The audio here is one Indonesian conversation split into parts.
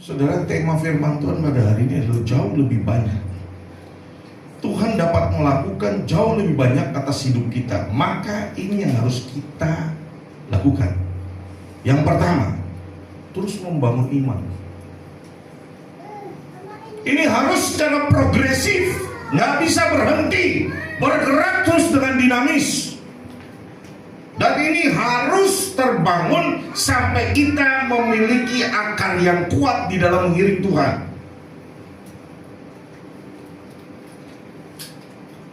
Saudara, tema firman Tuhan pada hari ini adalah jauh lebih banyak. Tuhan dapat melakukan jauh lebih banyak atas hidup kita. Maka ini yang harus kita lakukan. Yang pertama, terus membangun iman. Ini harus secara progresif, nggak bisa berhenti, bergerak terus dengan dinamis. Dan ini harus terbangun sampai kita memiliki akar yang kuat di dalam mengiring Tuhan.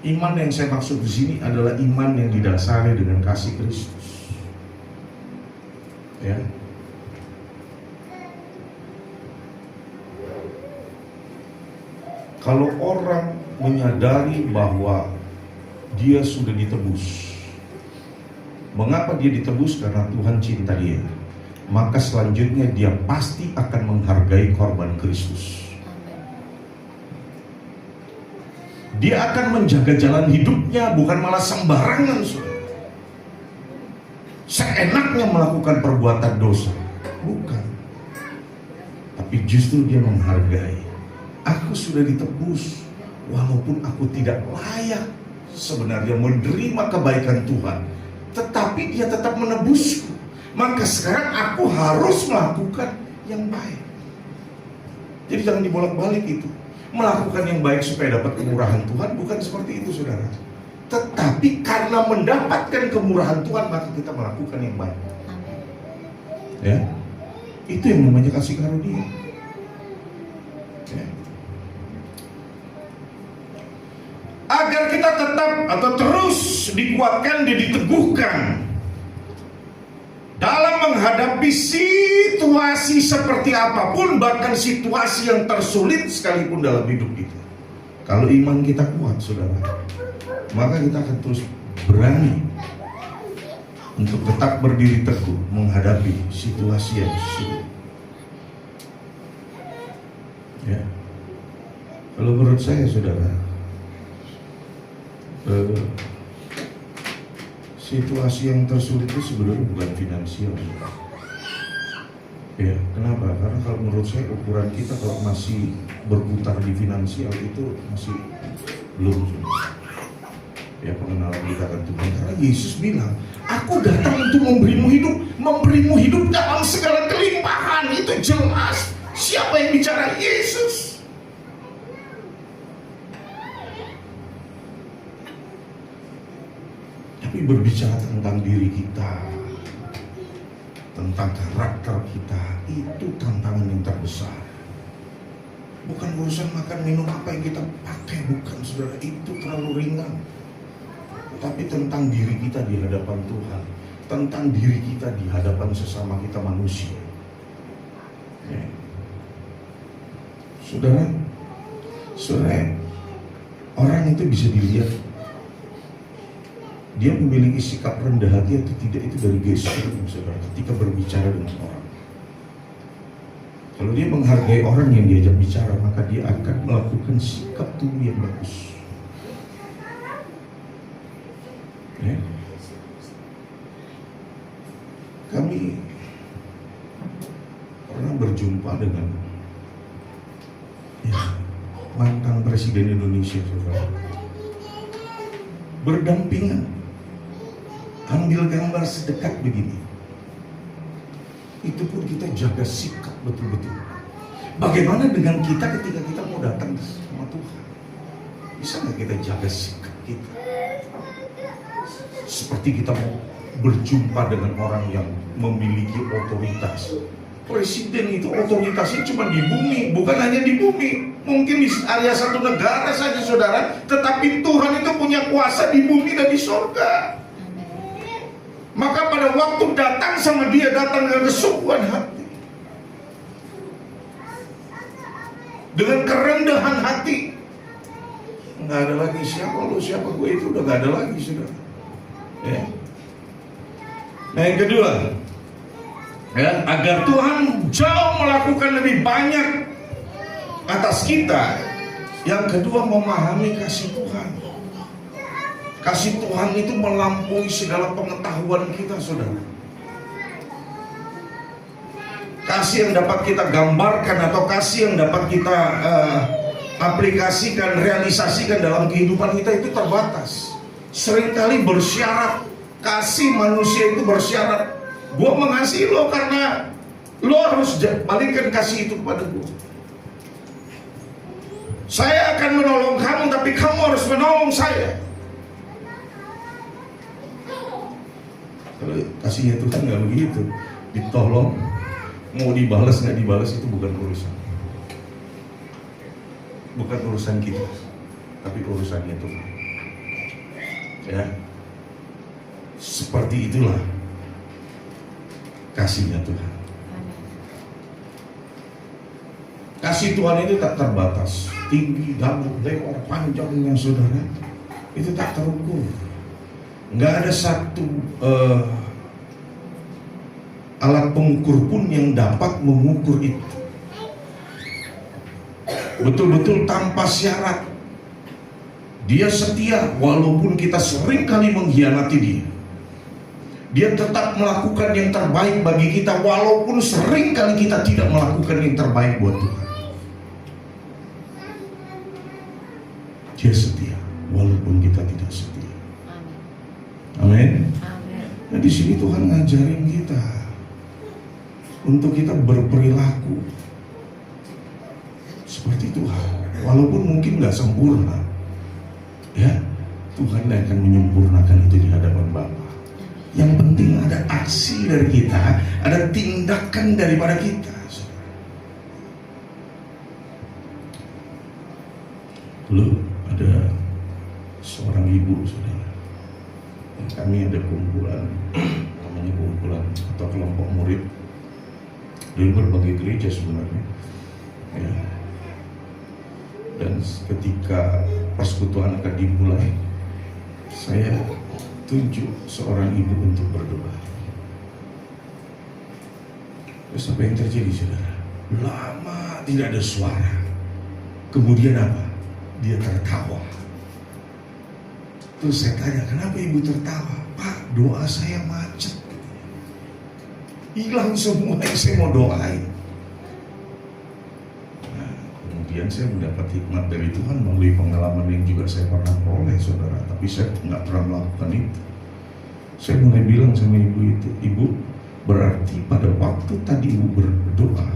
Iman yang saya maksud di sini adalah iman yang didasari dengan kasih Kristus. Ya. Kalau orang menyadari bahwa dia sudah ditebus, mengapa dia ditebus? Karena Tuhan cinta dia. Maka selanjutnya dia pasti akan menghargai korban Kristus. Dia akan menjaga jalan hidupnya, bukan malah sembarangan. Seenaknya melakukan perbuatan dosa. Bukan. Tapi justru dia menghargai. Aku sudah ditebus, walaupun aku tidak layak sebenarnya menerima kebaikan Tuhan, tetapi dia tetap menebusku. Maka sekarang aku harus melakukan yang baik. Jadi jangan dibolak-balik itu. Melakukan yang baik supaya dapat kemurahan Tuhan, bukan seperti itu, saudara. Tetapi karena mendapatkan kemurahan Tuhan, maka kita melakukan yang baik. Ya, itu yang namanya kasih karunia. Ya. Agar kita tetap atau terus dikuatkan dan diteguhkan dalam menghadapi situasi seperti apapun, bahkan situasi yang tersulit sekalipun dalam hidup kita. Kalau iman kita kuat, saudara, maka kita akan terus berani untuk tetap berdiri teguh menghadapi situasi yang sulit. Ya. Kalau menurut saya, saudara, situasi yang tersulit itu sebenarnya bukan finansial. Ya, kenapa? Karena kalau menurut saya ukuran kita kalau masih berputar di finansial itu masih belum. Ya, pengenalan kita akan Tuhan. Karena Yesus bilang, aku datang untuk memberimu hidup dalam segala kelimpahan. Itu jelas. Siapa yang bicara? Yesus. Tapi berbicara tentang diri kita, tentang karakter kita, itu tantangan yang terbesar. Bukan urusan makan minum apa yang kita pakai, bukan, saudara, itu terlalu ringan. Tapi tentang diri kita di hadapan Tuhan, tentang diri kita di hadapan sesama kita manusia. Ya. Saudara, orang itu bisa dilihat dia memiliki sikap rendah hati atau tidak itu dari gestur, saudara, ketika berbicara dengan orang. Kalau dia menghargai orang yang diajak bicara, maka dia akan melakukan sikap tubuh yang bagus. Ya. Kami pernah berjumpa dengan mantan Presiden Indonesia, saudara. Berdampingan, ambil gambar sedekat begini. Itu pun kita jaga sikap betul-betul. Bagaimana dengan kita ketika kita mau datang sama Tuhan? Bisa nggak kita jaga sikap kita? Seperti kita mau berjumpa dengan orang yang memiliki otoritas. Presiden itu otoritasnya cuma di bumi, bukan hanya di bumi. Mungkin di area satu negara saja, saudara. Tetapi Tuhan itu punya kuasa di bumi dan di surga. Maka pada waktu datang sama dia, datang dengan kesungguhan hati, dengan kerendahan hati. Nggak ada lagi siapa lu, siapa gue, itu udah nggak ada lagi, saudara. Ya. Nah, yang kedua, ya, agar Tuhan jauh melakukan lebih banyak atas kita. Yang kedua, memahami kasih Tuhan. Kasih Tuhan itu melampaui segala pengetahuan kita, saudara. kasih yang dapat kita gambarkan atau kasih yang dapat kita aplikasikan, realisasikan dalam kehidupan kita itu terbatas. Seringkali bersyarat, kasih manusia itu bersyarat. Gua mengasihi lo karena lo harus balikkan kasih itu kepada gua. Saya akan menolong kamu, tapi kamu harus menolong saya. Kalau kasihnya Tuhan nggak begitu, ditolong, mau dibalas nggak dibalas itu bukan urusan. Bukan urusan kita, tapi urusannya Tuhan. Ya, seperti itulah kasihnya Tuhan. Kasih Tuhan itu tak terbatas, tinggi, dalam, lebar, panjangnya saudara, itu tak terukur. Nggak ada satu alat pengukur pun yang dapat mengukur itu. Betul-betul tanpa syarat. Dia setia walaupun kita sering kali mengkhianati dia. Dia tetap melakukan yang terbaik bagi kita walaupun sering kali kita tidak melakukan yang terbaik buat Tuhan. Dia setia walaupun kita tidak setia. Amin. Nah, di sini Tuhan ngajarin kita untuk kita berperilaku seperti Tuhan, walaupun mungkin nggak sempurna, ya Tuhan akan menyempurnakan itu di hadapan Bapa. Yang penting ada aksi dari kita, ada tindakan daripada kita. Dulu ada seorang ibu, saudara. Kami ada kumpulan, namanya kumpulan atau kelompok murid dari berbagai gereja sebenarnya. Ya. Dan ketika persekutuan akan dimulai, saya tunjuk seorang ibu untuk berdoa. Terus apa yang terjadi, saudara? Lama tidak ada suara. Kemudian apa? Dia tertawa. Terus saya tanya, kenapa ibu tertawa? Pak, doa saya macet. Hilang semua yang saya mau doain. Nah, kemudian saya mendapat hikmat dari Tuhan melalui pengalaman yang juga saya pernah peroleh, saudara. Tapi saya nggak pernah melakukan itu. Saya mulai bilang sama ibu itu, ibu, berarti pada waktu tadi ibu berdoa,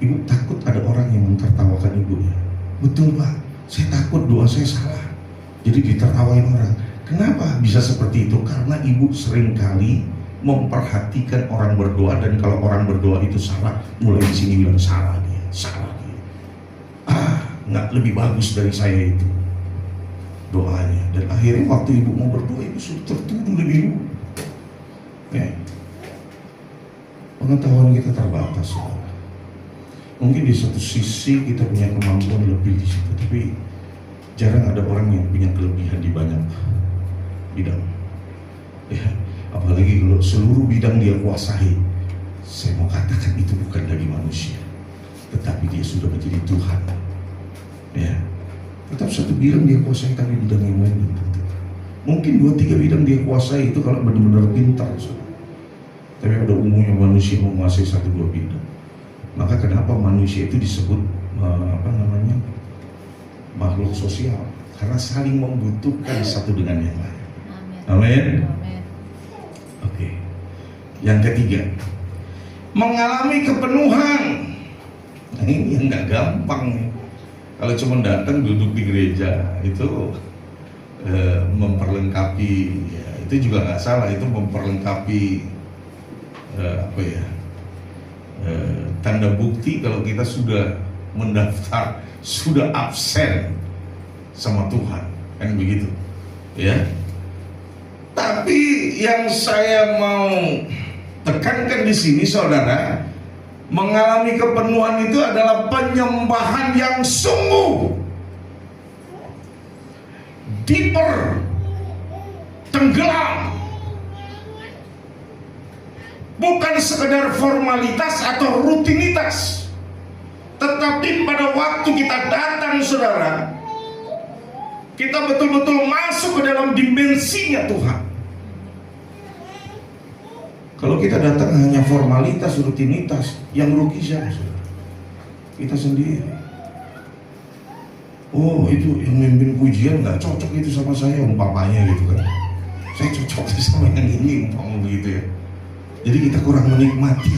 ibu takut ada orang yang mentertawakan ibu ya? Betul Pak, saya takut doa saya salah. Jadi ditertawain orang. Kenapa bisa seperti itu? Karena ibu seringkali memperhatikan orang berdoa, dan kalau orang berdoa itu salah, mulai di sini bilang salah dia, salah dia. Nggak lebih bagus dari saya itu doanya. Dan akhirnya waktu ibu mau berdoa, ibu sudah tertuduh lebih dulu. Ya. Pengetahuan kita terbatas, saudara. Mungkin di satu sisi kita punya kemampuan lebih di situ, tapi jarang ada orang yang punya kelebihan di banyak bidang. Ya, apalagi kalau seluruh bidang dia kuasai. Saya mau katakan itu bukan dari manusia, tetapi dia sudah menjadi Tuhan. Ya, tetap satu bidang dia kuasai, tapi bidang yang lain belum tentu. Mungkin 2-3 bidang dia kuasai itu kalau benar-benar pintar, saudara. Tapi pada umumnya manusia menguasai 1-2 bidang. Maka kenapa manusia itu disebut makhluk sosial? Karena saling membutuhkan satu dengan yang lain. Amin. Oke. Yang ketiga, mengalami kepenuhan. Nah, ini yang nggak gampang. Kalau cuma datang duduk di gereja itu memperlengkapi, ya, itu juga nggak salah. Itu memperlengkapi tanda bukti kalau kita sudah mendaftar, sudah absen sama Tuhan, kan begitu, ya. Tapi yang saya mau tekankan di sini, saudara, mengalami kepenuhan itu adalah penyembahan yang sungguh, deeper, tenggelam, bukan sekedar formalitas atau rutinitas. Tetapi pada waktu kita datang, saudara, kita betul-betul masuk ke dalam dimensinya Tuhan. Kalau kita datang hanya formalitas, rutinitas, yang rugi siapa? Kita sendiri. Oh, itu yang memimpin pujian nggak cocok itu sama saya, umpamanya gitu kan. Saya cocok sama yang ini, umpamanya begitu ya. Jadi kita kurang menikmati.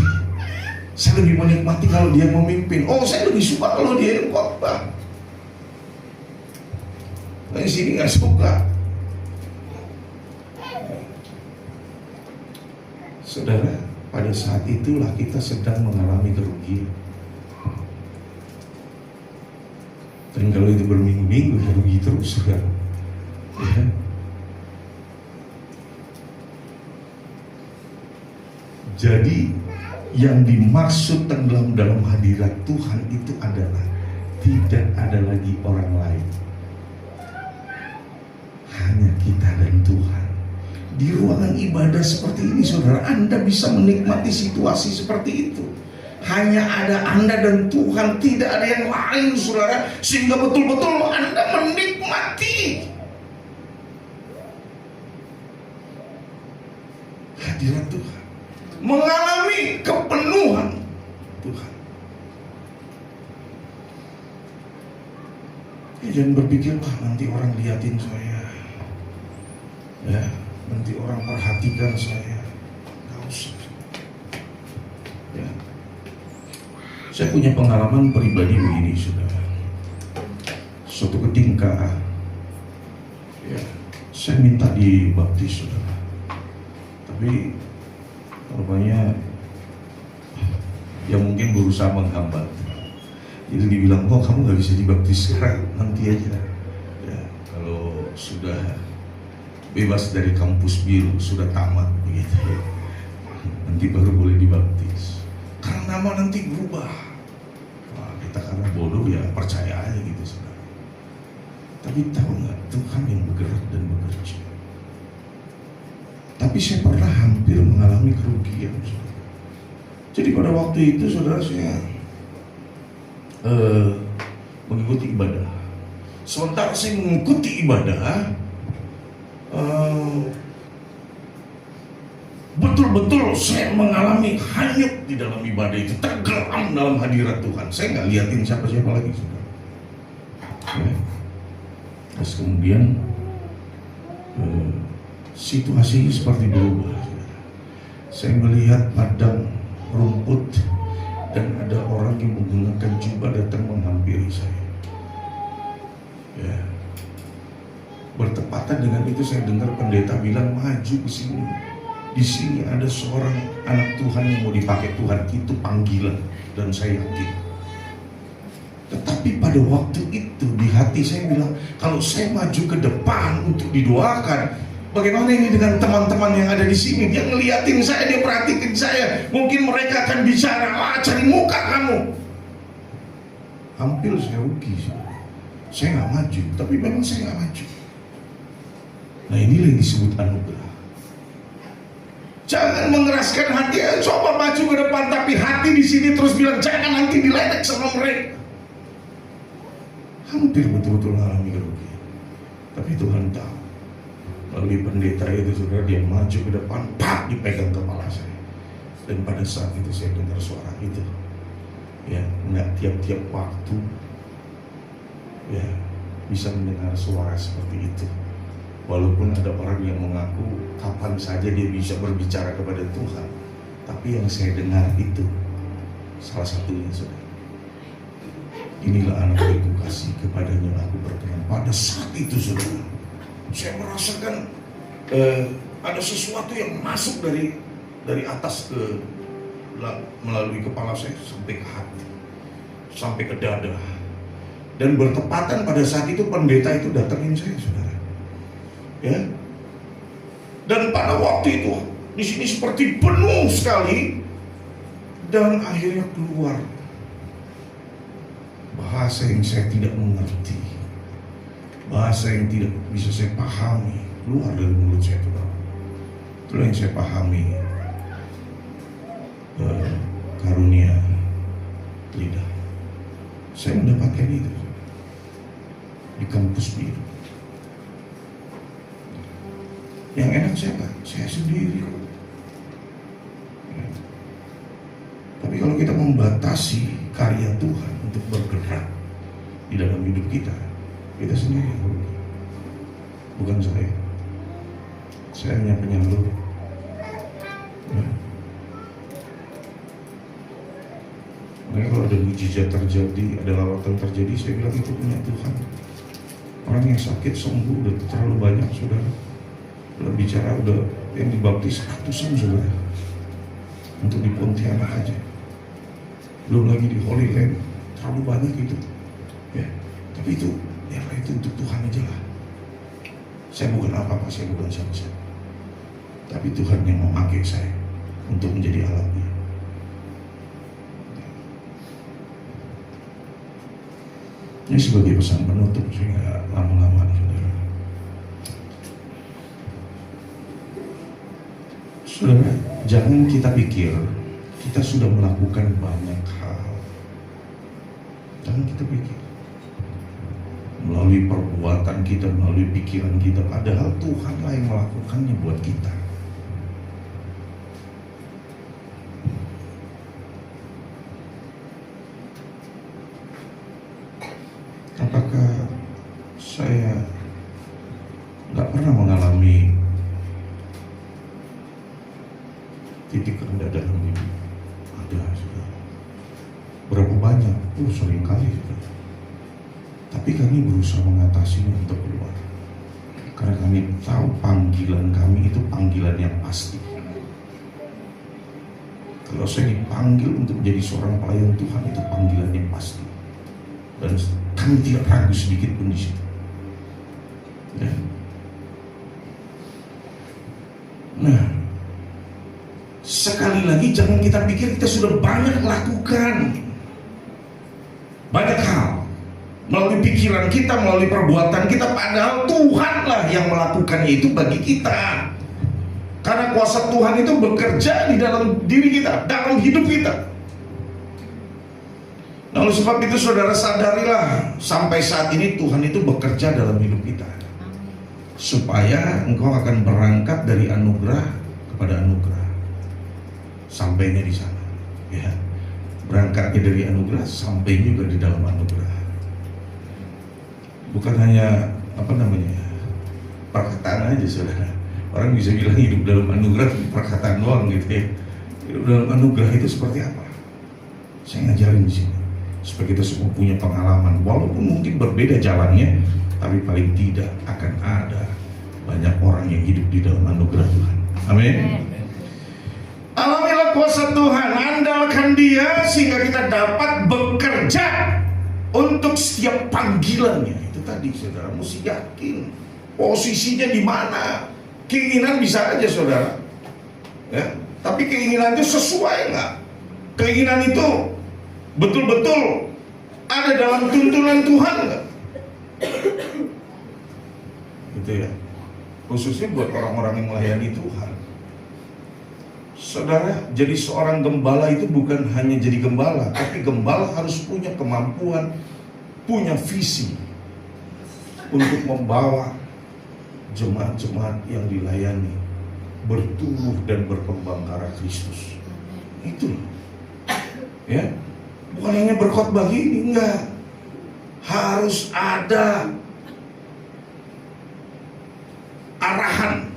Saya lebih menikmati kalau dia memimpin. Oh, saya lebih suka kalau dia yang khotbah. Nah, yang sini nggak suka. Saudara, pada saat itulah kita sedang mengalami kerugian. Dan kalau itu berminggu-minggu, ya rugi terus, saudara. Ya. Jadi yang dimaksud dalam hadirat Tuhan itu adalah tidak ada lagi orang lain, hanya kita dan Tuhan. Di ruangan ibadah seperti ini, saudara, Anda bisa menikmati situasi seperti itu. Hanya ada Anda dan Tuhan, tidak ada yang lain, saudara, sehingga betul-betul Anda menikmati hadirat Tuhan, mengalami kepenuhan Tuhan. Ya, jangan berpikir, nanti orang liatin saya, ya, nanti orang perhatikan saya. Gak usah. Ya. Saya punya pengalaman pribadi begini, saudara. Suatu ketika, ya, saya minta dibaptis, saudara. Tapi rupanya ya mungkin berusaha menghambat. Jadi dibilang, oh kamu nggak bisa dibaptis sekarang, nanti aja. Ya, kalau sudah bebas dari kampus biru, sudah tamat begitu ya, nanti baru boleh dibaptis. Karena nama nanti berubah. Wah, kita karena bodoh ya percaya aja gitu, saudara. Tapi tahu nggak, Tuhan yang bergerak dan bekerja. Tapi saya pernah hampir mengalami kerugian, saudara. Jadi pada waktu itu, saudara, saya mengikuti ibadah. Sementara saya mengikuti ibadah, betul-betul saya mengalami hanyut di dalam ibadah itu, tenggelam dalam hadirat Tuhan. Saya nggak liatin siapa-siapa lagi, saudara. Ya. Terus kemudian situasinya seperti berubah. Saya melihat padang rumput dan ada orang yang menggunakan jubah datang menghampiri saya. Ya. Bertepatan dengan itu saya dengar pendeta bilang, maju ke sini. Di sini ada seorang anak Tuhan yang mau dipakai Tuhan, itu panggilan, dan saya yakin. Tetapi pada waktu itu di hati saya bilang, kalau saya maju ke depan untuk didoakan, bagaimana ini dengan teman-teman yang ada di sini? Dia ngeliatin saya, dia perhatikan saya. Mungkin mereka akan bicara, wah cari muka kamu. Hampir saya rugi. Saya nggak maju, tapi memang saya nggak maju. Nah, inilah yang disebut anugerah. Jangan mengeraskan hati, coba maju ke depan, tapi hati di sini terus bilang jangan, nanti diledek sama mereka. Hampir betul-betul mengalami kerugian. Tapi Tuhan tahu. Melalui pendeta itu, saudara, dia maju ke depan, pak, dipegang kepala saya. Dan pada saat itu saya dengar suara itu. Ya, nggak tiap-tiap waktu ya bisa mendengar suara seperti itu. Walaupun ada orang yang mengaku kapan saja dia bisa berbicara kepada Tuhan, tapi yang saya dengar itu salah satunya, saudara. Inilah anak yang kukasih, kepadanya aku berkenan. Pada saat itu, saudara, saya merasakan ada sesuatu yang masuk dari atas ke melalui kepala saya sampai ke hati, sampai ke dada. Dan bertepatan pada saat itu pendeta itu datangin saya, saudara. Ya. Dan pada waktu itu di sini seperti penuh sekali, dan akhirnya keluar bahasa yang saya tidak mengerti, bahasa yang tidak bisa saya pahami, keluar dari mulut saya, saudara. Itulah yang saya pahami, karunia lidah. Saya mendapatkan itu di kampus biru. Yang enak siapa? Saya sendiri. membatasi karya Tuhan untuk bergerak di dalam hidup kita, kita sendiri yang rugi. Bukan saya hanya penyalur. Nah, kalau ada mujizat terjadi, ada lawatan terjadi, saya bilang itu punya Tuhan. Orang yang sakit sembuh udah terlalu banyak, saudara. Udah bicara, udah yang dibaptis ratusan, saudara. Untuk di Pontianak aja, belum lagi di Holy Land, terlalu banyak itu. Ya, tapi itu, ya itu untuk Tuhan aja lah. Saya bukan apa-apa, saya bukan siapa-siapa. Tapi Tuhan yang memakai saya untuk menjadi alatnya. Ini sebagai pesan penutup sehingga lama-lama, saudara. Saudara, jangan kita pikir kita sudah melakukan banyak hal. Jangan kita pikir melalui perbuatan kita, melalui pikiran kita, padahal Tuhanlah yang melakukannya buat kita. Apakah saya nggak pernah mengalami titik rendah dalam hidup? Ada, saudara. Berapa banyak? Sering kali, saudara. Tapi kami berusaha mengatasinya untuk keluar, karena kami tahu panggilan kami itu panggilan yang pasti. Kalau saya dipanggil untuk menjadi seorang pelayan Tuhan, itu panggilan yang pasti, dan kami tidak ragu sedikit pun di situ. Ya. Nah, sekali lagi jangan kita pikir kita sudah banyak lakukan banyak hal melalui pikiran kita, melalui perbuatan kita, padahal Tuhanlah yang melakukannya itu bagi kita. Karena kuasa Tuhan itu bekerja di dalam diri kita, dalam hidup kita. Nah, oleh sebab itu saudara sadarilah, sampai saat ini Tuhan itu bekerja dalam hidup kita, supaya engkau akan berangkat dari anugerah kepada anugerah, sampainya di sana. Ya, berangkatnya dari anugerah, sampai juga di dalam anugerah. Bukan hanya perkataan aja, saudara. Orang bisa bilang hidup dalam anugerah perkataan doang gitu ya. Hidup dalam anugerah itu seperti apa? Saya ngajarin di sini supaya kita semua punya pengalaman, walaupun mungkin berbeda jalannya, tapi paling tidak akan ada banyak orang yang hidup di dalam anugerah Tuhan. Amin. Alamilah kuasa Tuhan, andalkan Dia sehingga kita dapat bekerja untuk setiap panggilannya. Itu tadi, saudara, mesti yakin posisinya di mana. Keinginan bisa aja, saudara, ya, tapi keinginan itu sesuai nggak? Keinginan itu betul-betul ada dalam tuntunan Tuhan nggak? Gitu ya. Khususnya buat orang-orang yang melayani Tuhan. Saudara, jadi seorang gembala itu bukan hanya jadi gembala, tapi gembala harus punya kemampuan, punya visi untuk membawa jemaat-jemaat yang dilayani bertumbuh dan berkembang ke arah Kristus. Itu, ya. Bukan hanya berkhotbah gini, enggak. Harus ada arahan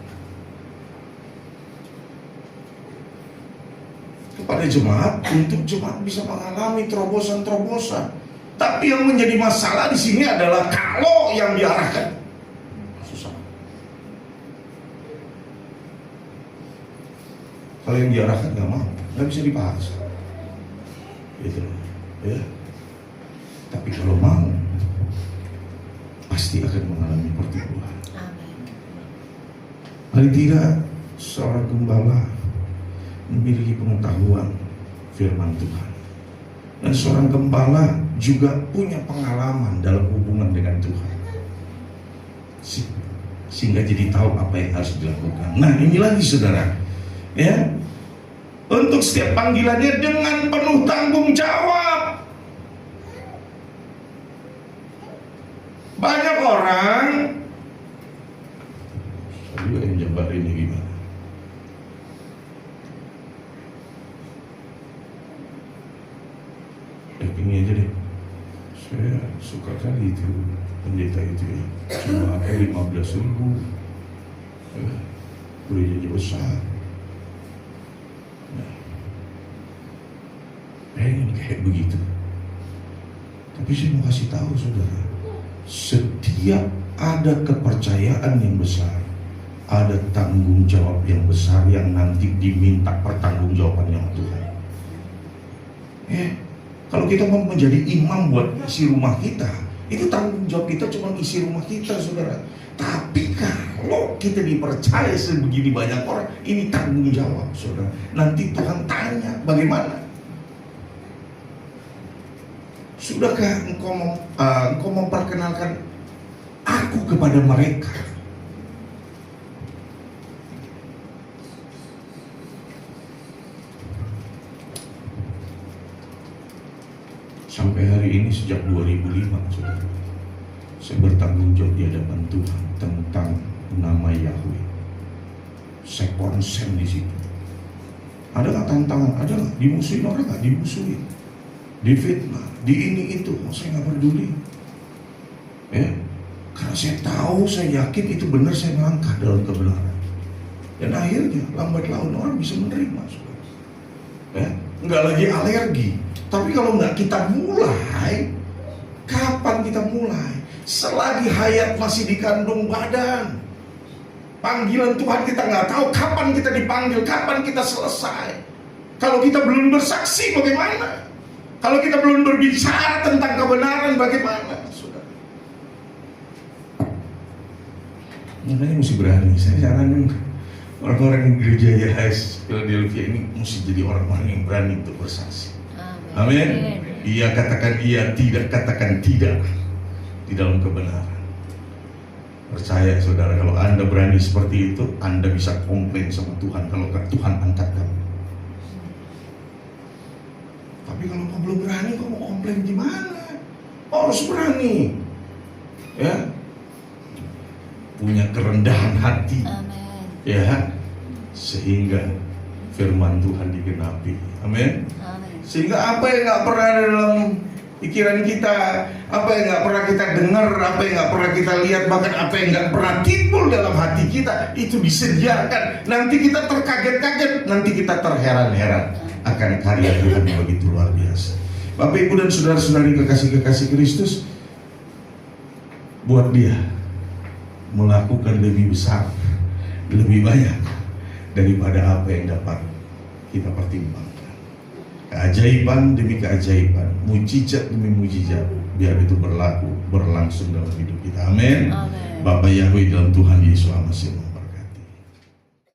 kepada jemaat untuk jemaat bisa mengalami terobosan-terobosan. Tapi yang menjadi masalah di sini adalah kalau yang diarahkan susah. Kalau yang diarahkan nggak mau, nggak bisa dipaksa. Gitu. Ya. Tapi kalau mau, pasti akan mengalami pertumbuhan. Paling tidak seorang gembala memiliki pengetahuan firman Tuhan, dan seorang gembala juga punya pengalaman dalam hubungan dengan Tuhan, sehingga jadi tahu apa yang harus dilakukan. Nah, ini lagi, saudara, ya, untuk setiap panggilannya dengan penuh tanggung jawab. Banyak orang, saya juga yang jabar ini gimana? Saya suka kali itu pendeta itu ya, cuma 15.000 boleh jadi besar. Nah, pengen kayak begitu. Tapi saya mau kasih tahu saudara, setiap ada kepercayaan yang besar, ada tanggung jawab yang besar yang nanti diminta pertanggungjawabannya sama Tuhan. Kalau kita mau menjadi imam buat isi rumah kita, itu tanggung jawab kita cuma isi rumah kita, saudara. Tapi kalau kita dipercaya sebegini banyak orang, ini tanggung jawab, saudara. Nanti Tuhan tanya, bagaimana? Sudahkah engkau memperkenalkan aku kepada mereka? Sampai hari ini sejak 2005, saudara, saya bertanggung jawab di hadapan Tuhan tentang nama Yahweh. Saya konsen di situ. Ada nggak tantangan? Ada nggak? Dimusuhin orang nggak? Dimusuhin, difitnah, di ini itu. Saya nggak peduli. Karena saya tahu, saya yakin itu benar, saya melangkah dalam kebenaran. Dan akhirnya lambat laun orang bisa menerima, saudara. Nggak lagi alergi. Tapi kalau nggak kita mulai, kapan kita mulai? Selagi hayat masih dikandung badan. Panggilan Tuhan kita nggak tahu kapan kita dipanggil, kapan kita selesai. Kalau kita belum bersaksi bagaimana? Kalau kita belum berbicara tentang kebenaran bagaimana? Saudara, makanya mesti berani. Saya saranin orang-orang di gereja YHS Philadelphia ini mesti jadi orang-orang yang berani untuk bersaksi. Amin. Iya katakan iya, tidak katakan tidak di dalam kebenaran. Percaya saudara, kalau Anda berani seperti itu, Anda bisa komplain sama Tuhan kalau Tuhan angkat kamu. Tapi kalau kau belum berani, kau mau komplain gimana? Kau harus berani, ya, punya kerendahan hati. Amen. Ya, sehingga firman Tuhan digenapi. Amin. Sehingga apa yang nggak pernah ada dalam pikiran kita, apa yang nggak pernah kita dengar, apa yang nggak pernah kita lihat, bahkan apa yang nggak pernah timbul dalam hati kita, itu disediakan. Nanti kita terkaget-kaget, nanti kita terheran-heran akan karya Tuhan yang begitu luar biasa. Bapak, Ibu, dan saudara-saudari kekasih-kekasih Kristus, buat dia melakukan lebih besar, lebih banyak daripada apa yang dapat kita pertimbangkan. Keajaiban demi keajaiban, mujizat demi mujizat, biar itu berlaku, berlangsung dalam hidup kita. Amin. Amen. Bapak Yahweh dalam Tuhan Yesus.